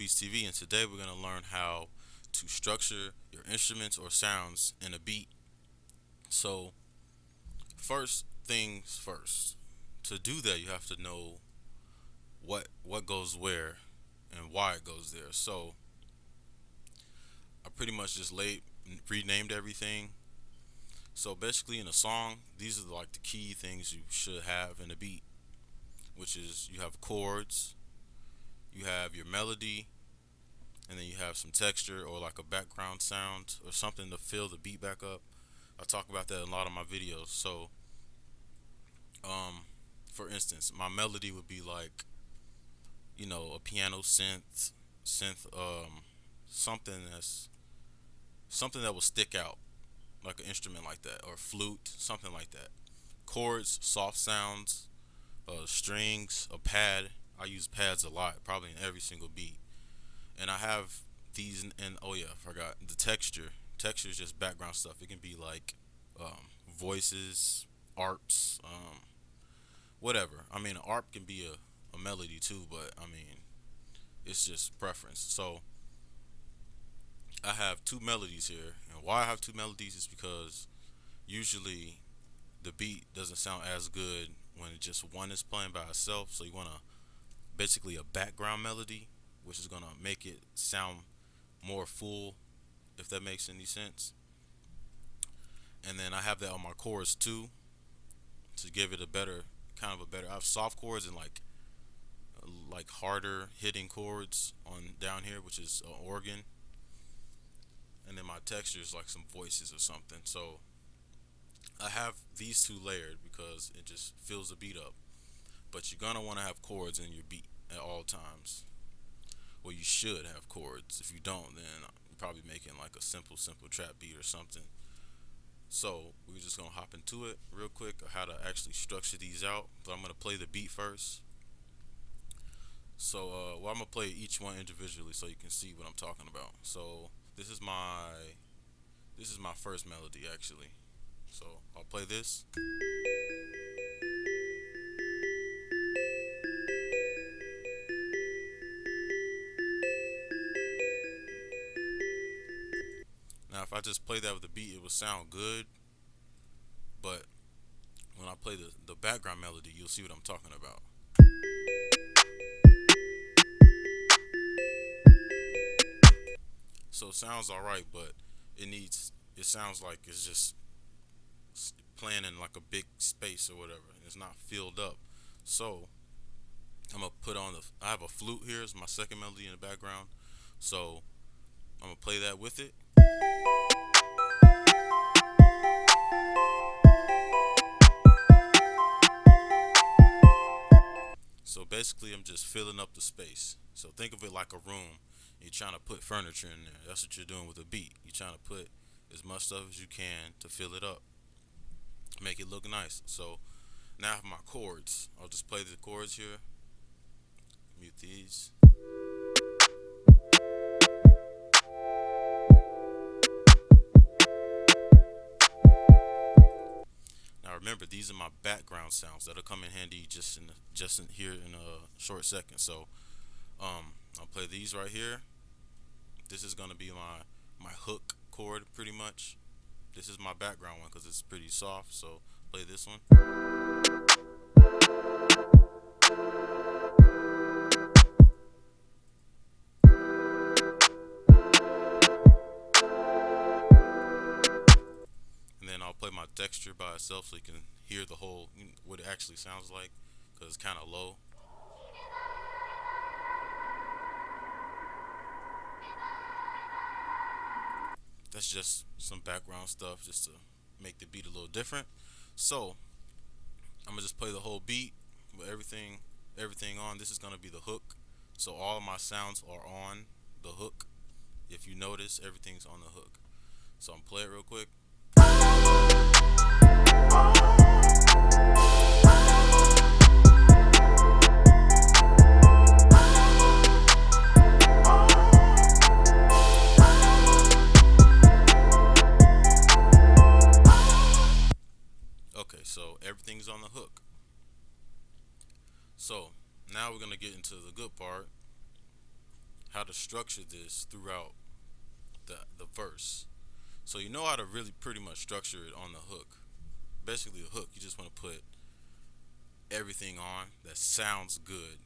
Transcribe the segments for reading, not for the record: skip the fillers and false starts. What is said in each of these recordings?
Beats TV, and today we're going to learn how to structure your instruments or sounds in a beat. So, first things first. To do that, you have to know what goes where and why it goes there. So, I pretty much just renamed everything. So basically, in a song, these are like the key things you should have in a beat, which is you have chords, you have your melody, and then you have some texture or like a background sound or something to fill the beat back up. I talk about that in a lot of my videos. So, um, for instance, my melody would be like, a piano synth, something something that will stick out, like an instrument like that, or flute, something like that. Chords, soft sounds, strings, a pad. I use pads a lot, probably in every single beat. And I have these, and oh yeah, I forgot the texture. Texture is just background stuff. It can be like voices, arps, whatever. I mean, an arp can be a melody too, but I mean, it's just preference. So I have two melodies here, and why I have two melodies is because usually the beat doesn't sound as good when just one is playing by itself. So you want to basically a background melody, which is gonna make it sound more full, if that makes any sense. And then I have that on my chords too, to give it a better I have soft chords and like harder hitting chords on down here, which is an organ, and then my texture is like some voices or something. So I have these two layered because it just fills the beat up. But you're gonna want to have chords in your beat at all times. Well, you should have chords. If you don't, then you're probably making like a simple trap beat or something. So we're just gonna hop into it real quick of how to actually structure these out. But I'm gonna play the beat first. So I'm gonna play each one individually so you can see what I'm talking about. So this is my first melody actually. So I'll play this. Now if I just play that with the beat, it will sound good. But when I play the background melody, you'll see what I'm talking about. So it sounds alright, but it sounds like it's just playing in like a big space or whatever, and it's not filled up. So I'm gonna I have a flute here as my second melody in the background. So I'm gonna play that with it. So basically, I'm just filling up the space. So think of it like a room. You're trying to put furniture in there. That's what you're doing with a beat. You're trying to put as much stuff as you can to fill it up, make it look nice. So now I have my chords. I'll just play the chords here. Mute these. Now remember, these are my background sounds that'll come in handy just in here in a short second. So I'll play these right here. This is gonna be my hook chord pretty much. This is my background one because it's pretty soft. So play this one. And then I'll play my texture by itself so you can hear the whole what it actually sounds like because it's kind of low. That's just some background stuff just to make the beat a little different. So I'm gonna just play the whole beat with everything on. This is gonna be the hook. So all of my sounds are on the hook. If you notice, everything's on the hook. So I'm play it real quick. Okay, so everything's on the hook. So now we're gonna get into the good part, how to structure this throughout the verse. So you know how to really pretty much structure it on the hook. Basically, the hook, you just want to put everything on that sounds good.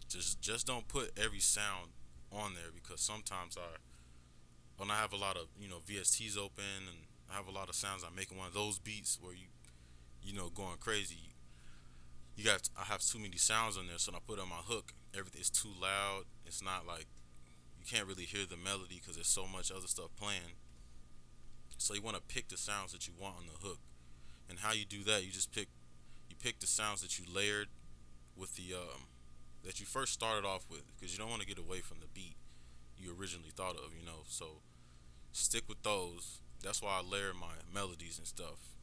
Just don't put every sound on there because sometimes when I have a lot of VSTs open and I have a lot of sounds, I'm making one of those beats where going crazy. I have too many sounds on there, so when I put on my hook, everything is too loud. It's not like you can't really hear the melody because there's so much other stuff playing. So you want to pick the sounds that you want on the hook, and how you do that, you pick the sounds that you layered with the that you first started off with, because you don't want to get away from the beat you originally thought of. So stick with those. That's why I layer my melodies and stuff,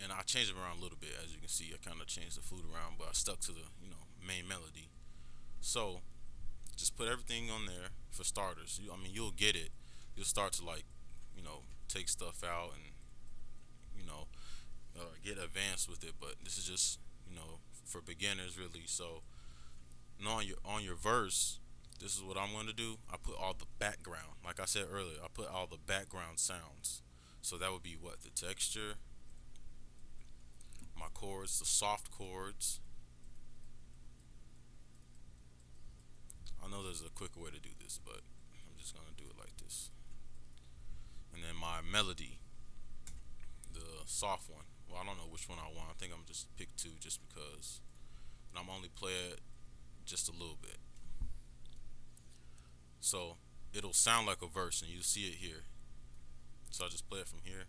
and I changed them around a little bit. As you can see, I kind of changed the flute around, but I stuck to the main melody. So just put everything on there for starters. You'll get it. You'll start to take stuff out and get advanced with it. But this is just for beginners really. So now on your verse, this is what I'm going to do. I put all the background, like I said earlier. I put all the background sounds. So that would be what, the texture, my chords, the soft chords. I know there's a quicker way to do this, but I'm just gonna do it like this. And then my melody, the soft one. Well, I don't know which one I want. I think I'm just pick two just because. And I'm only play it just a little bit. So it'll sound like a verse, and you see it here. So I'll just play it from here.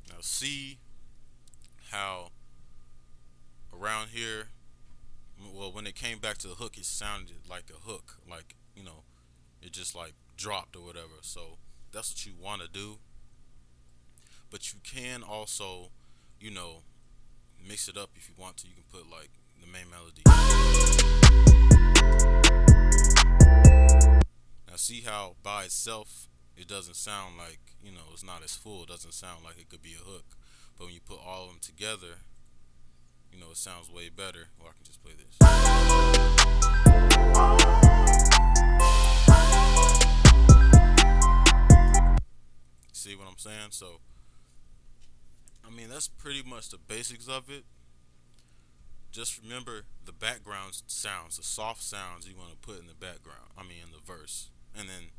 Now see how around here, well, when it came back to the hook, it sounded like a hook, like it just like dropped or whatever. So that's what you want to do. But you can also, you know, mix it up if you want to. You can put like the main melody. Now see how by itself it doesn't sound like, it's not as full. It doesn't sound like it could be a hook. But when you put all of them together, it sounds way better. Or I can just play this. See what I'm saying? So, that's pretty much the basics of it. Just remember the background sounds, the soft sounds you want to put in the background. In the verse. And then,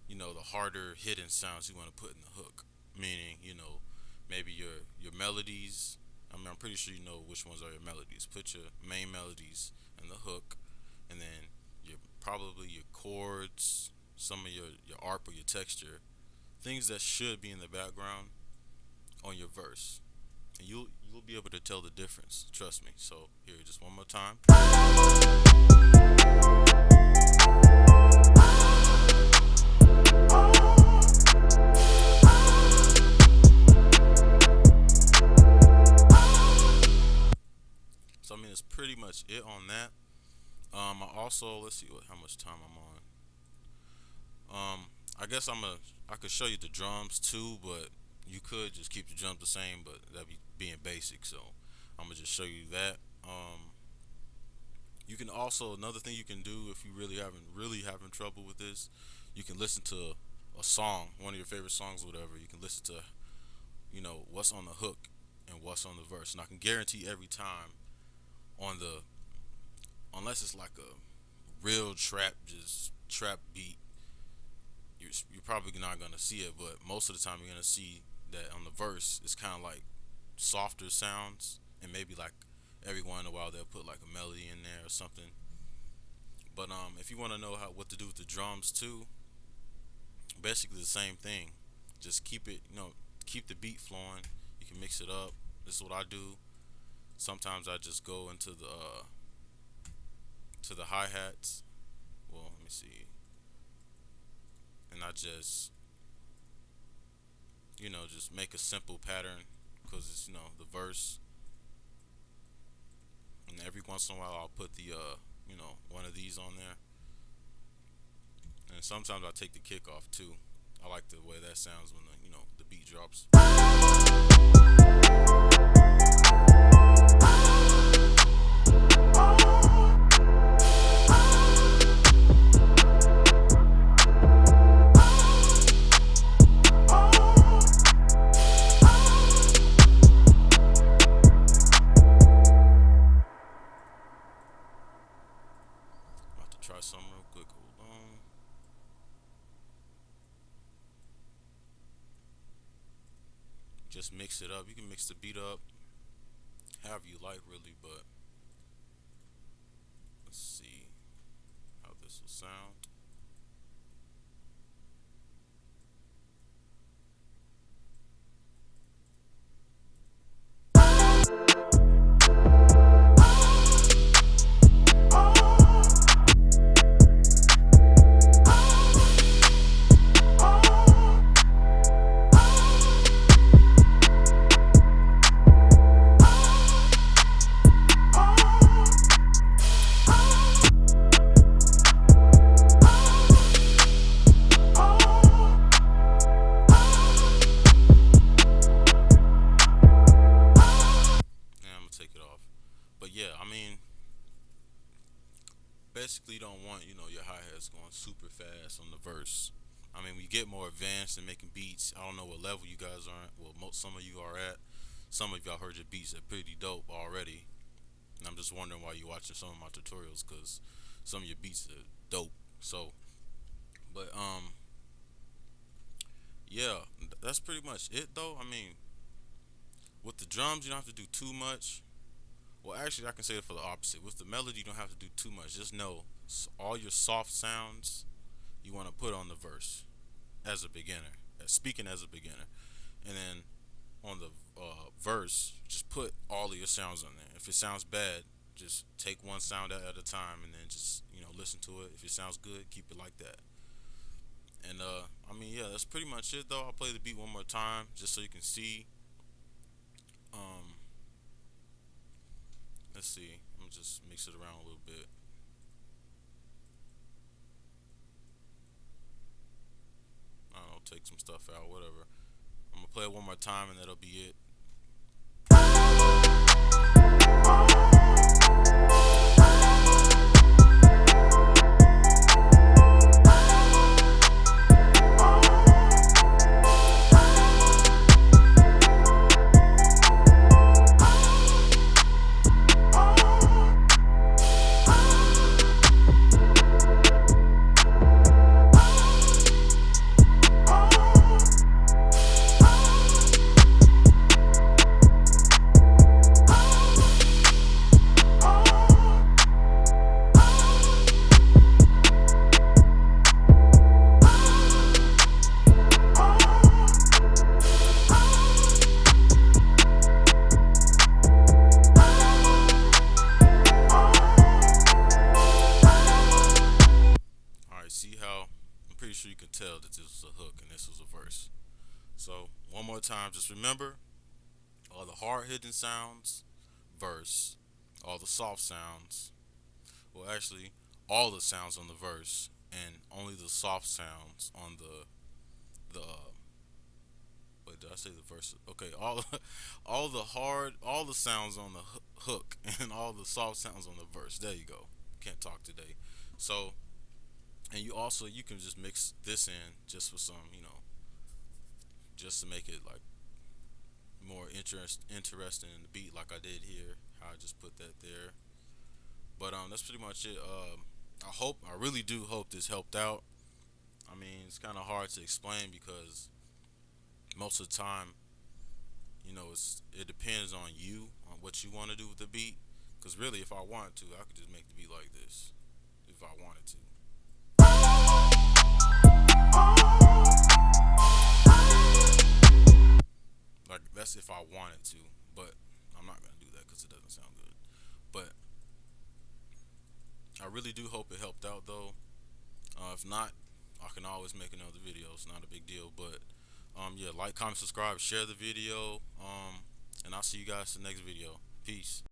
the harder hidden sounds you want to put in the hook. Meaning, maybe your melodies. I'm pretty sure you know which ones are your melodies. Put your main melodies in the hook, and then probably your chords, some of your arp or your texture, things that should be in the background on your verse, and you'll be able to tell the difference. Trust me. So here, just one more time. So it's pretty much it on that. I also, let's see how much time I'm on. I guess I could show you the drums too, but you could just keep the drums the same, but that'd be being basic. So I'm gonna just show you that. You can also, another thing you can do if you really having trouble with this, you can listen to a song, one of your favorite songs, or whatever. You can listen to, what's on the hook and what's on the verse, and I can guarantee every time unless it's like a real just trap beat, you're probably not gonna see it. But most of the time, you're gonna see that on the verse, it's kind of like softer sounds, and maybe like every once in a while they'll put like a melody in there or something. But if you want to know what to do with the drums too, Basically the same thing. Just keep it, keep the beat flowing. You can mix it up. This is what I do. Sometimes I just go into the to the hi hats. Well, let me see, and I just just make a simple pattern because it's the verse, and every once in a while I'll put the one of these on there, and sometimes I take the kick off too. I like the way that sounds when the beat drops. I'm about to try something real quick. Hold on. Just mix it up. You can mix the beat up however you like, really. But let's see how this will sound. Yeah, I'm gonna take it off. But yeah, I mean, basically, you don't want your hi hats going super fast on the verse. I mean, we get more advanced in making beats. I don't know what level you guys are at. Well, some of you are at. Some of y'all heard your beats are pretty dope already. And I'm just wondering why you're watching some of my tutorials because some of your beats are dope. So, but yeah, that's pretty much it though. I mean, with the drums, you don't have to do too much. Well, actually, I can say it for the opposite. With the melody, you don't have to do too much. Just know all your soft sounds you want to put on the verse as a beginner, speaking as a beginner, and then on the verse, just put all of your sounds on there. If it sounds bad, just take one sound at a time, and then just listen to it. If it sounds good, keep it like that. And I mean, yeah, that's pretty much it though. I'll play the beat one more time just so you can see. Um, let's see. I'm gonna just mix it around a little bit. I don't know, take some stuff out, whatever. I'm gonna play it one more time, and that'll be it. All right, see how I'm pretty sure you can tell that this was a hook and this was a verse. So one more time, just remember all the hard hitting sounds, verse, all the soft sounds. Well, actually, all the sounds on the verse and only the soft sounds on the. Wait, did I say the verse? Okay, all the sounds on the hook and all the soft sounds on the verse. There you go. Can't talk today. So, and you can just mix this in just for some, just to make it like more interesting in the beat, like I did here. How I just put that there. But that's pretty much it. I really do hope this helped out. I mean, it's kind of hard to explain because most of the time, it depends on you on what you want to do with the beat. Because really, if I wanted to, I could just make the beat like this if I wanted to. That's if I wanted to, but I'm not gonna do that because it doesn't sound good. But I really do hope it helped out though. If not, I can always make another video. It's not a big deal. But yeah, like, comment, subscribe, share the video. And I'll see you guys in the next video. Peace.